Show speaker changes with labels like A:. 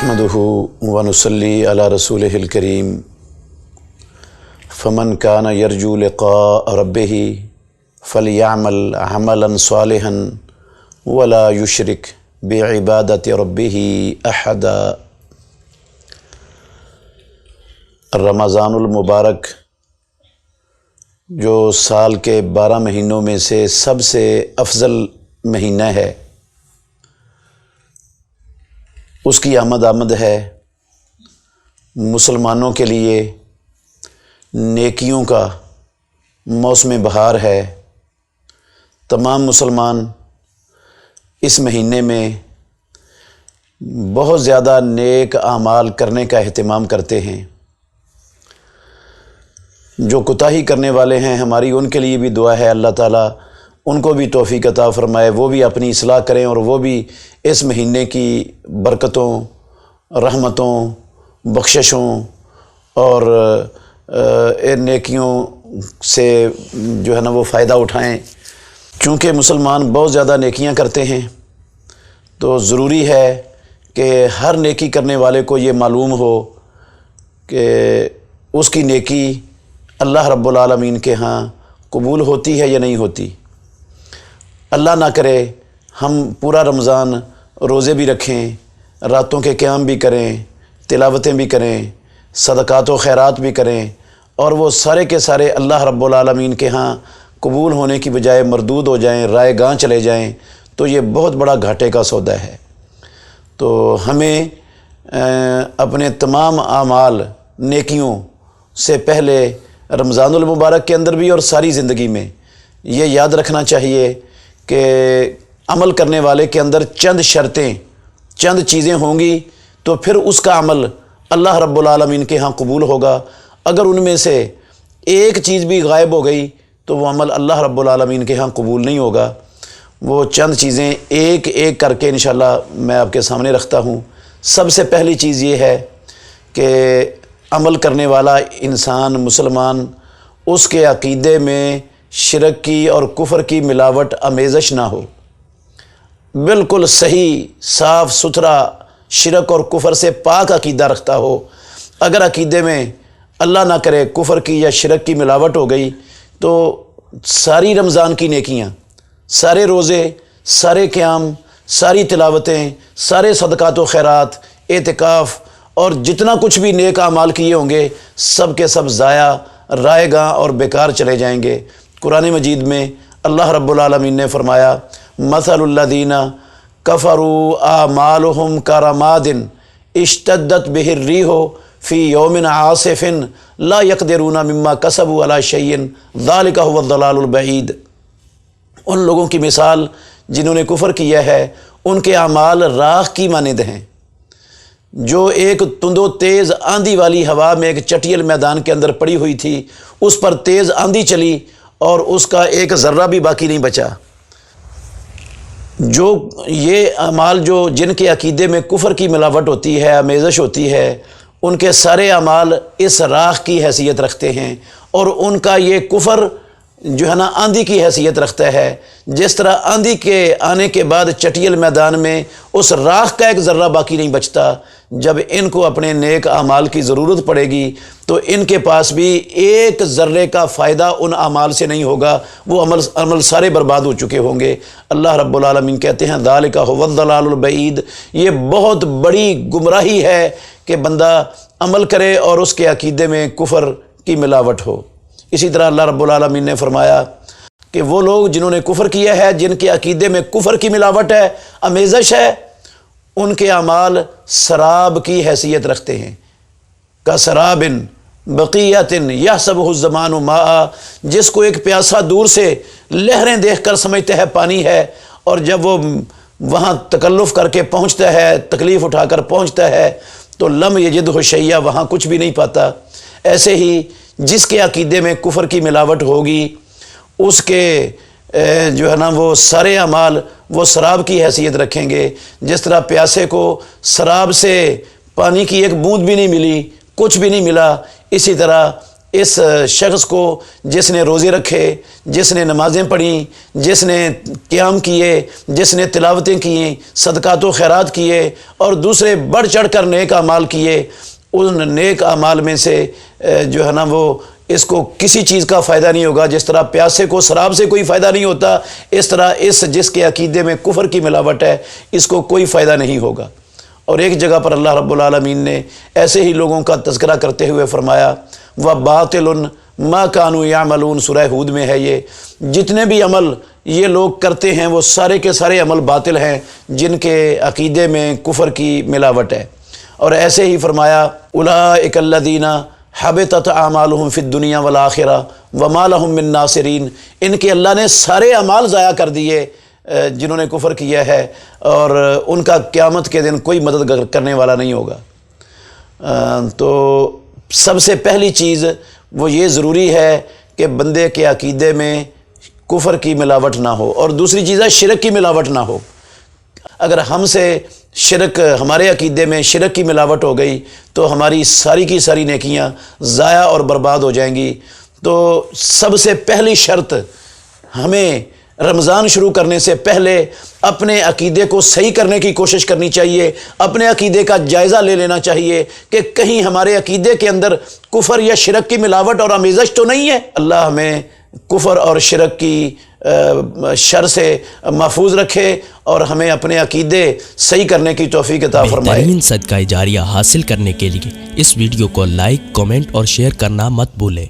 A: नहमदुहु व नुसल्ली अला रसूलिहिल करीम फ़मन कान यरजू लिक़ा रब्बिही फ़लयअमल अमलन सालिहन वला युशरिक बिइबादति रब्बिही अहदा। रमज़ानुल मुबारक जो साल के 12 महीनों में से सबसे अफजल महीना है, उसकी आमद है। मुसलमानों के लिए नेकियों का मौसम बहार है। तमाम मुसलमान इस महीने में बहुत ज़्यादा नेक आमाल करने का अहतमाम करते हैं। जो कोताही करने वाले हैं, हमारी उनके लिए भी दुआ है, अल्लाह ताला उनको भी तौफीक अता फ़रमाए, वो भी अपनी इस्लाह करें और वो भी इस महीने की बरकतों, रहमतों, बख्शिशों और नेकियों से जो है ना वो फ़ायदा उठाएं। चूँकि मुसलमान बहुत ज़्यादा नेकियां करते हैं, तो ज़रूरी है कि हर नेकी करने वाले को ये मालूम हो कि उसकी नेकी अल्लाह रब्बुल आलमीन के यहाँ कबूल होती है या नहीं होती। अल्लाह ना करे हम पूरा रमज़ान रोज़े भी रखें, रातों के क़याम भी करें, तिलावतें भी करें, सदक़ात व खैरात भी करें, और वो सारे के सारे अल्लाह रब्बुल आलमीन के यहाँ कबूल होने की बजाय मरदूद हो जाएं, रायगां चले जाएं, तो ये बहुत बड़ा घाटे का सौदा है। तो हमें अपने तमाम आमाल नेकियों से पहले रमज़ानुल मुबारक के अंदर भी और सारी ज़िंदगी में ये याद रखना चाहिए कि अमल करने वाले के अंदर चंद शर्तें, चंद चीज़ें होंगी तो फिर उसका अमल अल्लाह रब्बुल आलमीन के यहाँ कबूल होगा। अगर उनमें से एक चीज़ भी गायब हो गई तो वो अमल अल्लाह रब्बुल आलमीन के यहाँ कबूल नहीं होगा। वो चंद चीज़ें एक एक करके इंशाअल्लाह मैं आपके सामने रखता हूँ। सबसे पहली चीज़ ये है कि अमल करने वाला इंसान, मुसलमान, उसके अक़ीदे में शिरक की और कुफ़र की मिलावट आमेज़श ना हो। बिल्कुल सही, साफ़ सुथरा शिरक और कुफ़र से पाक अक़ीदा रखता हो। अगर अक़ीदे में अल्लाह ना करे कुफ़र की या शिरक की मिलावट हो गई तो सारी रमज़ान की नेकियां, सारे रोज़े, सारे क़याम, सारी तिलावतें, सारे सदक़ात व खैरात, एतिकाफ़ और जितना कुछ भी नेक आमाल किए होंगे सब के सब ज़ाया, रायगां और बेकार चले जाएंगे। कुरान मजीद में अल्लाह रब्बुल आलमीन ने फ़रमाया, मसलुल्लज़ीना कफ़रू आमालुहुम करमादिन इश्तद्दत बिहिर रीहो फ़ी यौमिन आसिफ़िन ला यक़दिरूना मिम्मा कसबू अला शैइन ज़ालिका हुवा ज़लालुल बईद। उन लोगों की मिसाल जिन्होंने कुफ़र किया है, उनके आमाल राख की मानिंद हैं, जो एक तुंदो तेज़ आंधी वाली हवा में एक चटियल मैदान के अंदर पड़ी हुई थी, उस पर तेज़ आंधी चली और उसका एक ज़र्रा भी बाकी नहीं बचा। जो ये अमाल जो जिनके अक़ीदे में कुफ़र की मिलावट होती है, आमेज़श होती है, उनके सारे अमाल इस राख की हैसियत रखते हैं और उनका ये कुफ़र जो है ना आंधी की हैसियत रखता है। जिस तरह आंधी के आने के बाद चटियल मैदान में उस राख का एक ज़र्रा बाकी नहीं बचता, जब इनको अपने नेक आमाल की ज़रूरत पड़ेगी तो इनके पास भी एक ज़र्रे का फ़ायदा उन आमाल से नहीं होगा, वो अमल सारे बर्बाद हो चुके होंगे। अल्लाह रब्बुल आलमीन कहते हैं, ज़ालिका हुवा ज़लालुल बईद। ये बहुत बड़ी गुमराही है कि बंदा अमल करे और उसके अक़ीदे में कुफ़र की मिलावट हो। इसी तरह अल्लाह रब्बुल आलमीन ने फरमाया कि वो लोग जिन्होंने कुफ़र किया है, जिनके अक़ीदे में कुफ़र की मिलावट है, आमेज़श है, उनके अमाल शराब की हैसियत रखते हैं। का शराबिन बक़ियतिन यहसबुहु ज़मानु माआ, जिसको एक प्यासा दूर से लहरें देखकर समझता है पानी है, और जब वो वहाँ तकल्लुफ़ करके पहुँचता है, तकलीफ़ उठाकर पहुँचता है, तो लम यजिदहु शैया, वहाँ कुछ भी नहीं पाता। ऐसे ही जिसके अक़ीदे में कुफ़र की मिलावट होगी, उसके जो है ना वो सारे अमाल वो शराब की हैसियत रखेंगे। जिस तरह प्यासे को शराब से पानी की एक बूंद भी नहीं मिली, कुछ भी नहीं मिला, इसी तरह اس شخص کو جس نے روزے رکھے، جس نے نمازیں پڑھیں، جس نے قیام کیے، جس نے تلاوتیں کیں، صدقات و خیرات کیے اور دوسرے بڑھ چڑھ کر نیک اعمال کیے، ان نیک اعمال میں سے جو ہے نا وہ اس کو کسی چیز کا فائدہ نہیں ہوگا۔ جس طرح پیاسے کو شراب سے کوئی فائدہ نہیں ہوتا، اس طرح جس کے عقیدے میں کفر کی ملاوٹ ہے اس کو کوئی فائدہ نہیں ہوگا۔ اور ایک جگہ پر اللہ رب العالمین نے ایسے ہی لوگوں کا تذکرہ کرتے ہوئے فرمایا وَبَاطِلٌ مَا كَانُوا يَعْمَلُونَ، سورہ ہود میں ہے یہ، جتنے بھی عمل یہ لوگ کرتے ہیں وہ سارے کے سارے عمل باطل ہیں جن کے عقیدے میں کفر کی ملاوٹ ہے۔ اور ایسے ہی فرمایا اولئک الذین حبطت اعمالهم فی الدنیا والآخرہ وما لهم من ناصرین، ان کے اللہ نے سارے اعمال ضائع کر دیے جنہوں نے کفر کیا ہے، اور ان کا قیامت کے دن کوئی مدد کرنے والا نہیں ہوگا۔ تو سب سے پہلی چیز وہ یہ ضروری ہے کہ بندے کے عقیدے میں کفر کی ملاوٹ نہ ہو، اور دوسری چیز ہے شرک کی ملاوٹ نہ ہو۔ اگر ہم سے شرک، ہمارے عقیدے میں شرک کی ملاوٹ ہو گئی تو ہماری ساری کی ساری نیکیاں ضائع اور برباد ہو جائیں گی۔ تو سب سے پہلی شرط، ہمیں رمضان شروع کرنے سے پہلے اپنے عقیدے کو صحیح کرنے کی کوشش کرنی چاہیے، اپنے عقیدے کا جائزہ لے لینا چاہیے کہ کہیں ہمارے عقیدے کے اندر کفر یا شرک کی ملاوٹ اور آمیزش تو نہیں ہے۔ اللہ ہمیں کفر اور شرک کی شر سے محفوظ رکھے اور ہمیں اپنے عقیدے صحیح کرنے کی توفیق عطا فرمائے۔
B: بہترین صدقہ جاریہ حاصل کرنے کے لیے اس ویڈیو کو لائک، کمنٹ اور شیئر کرنا مت بھولیں۔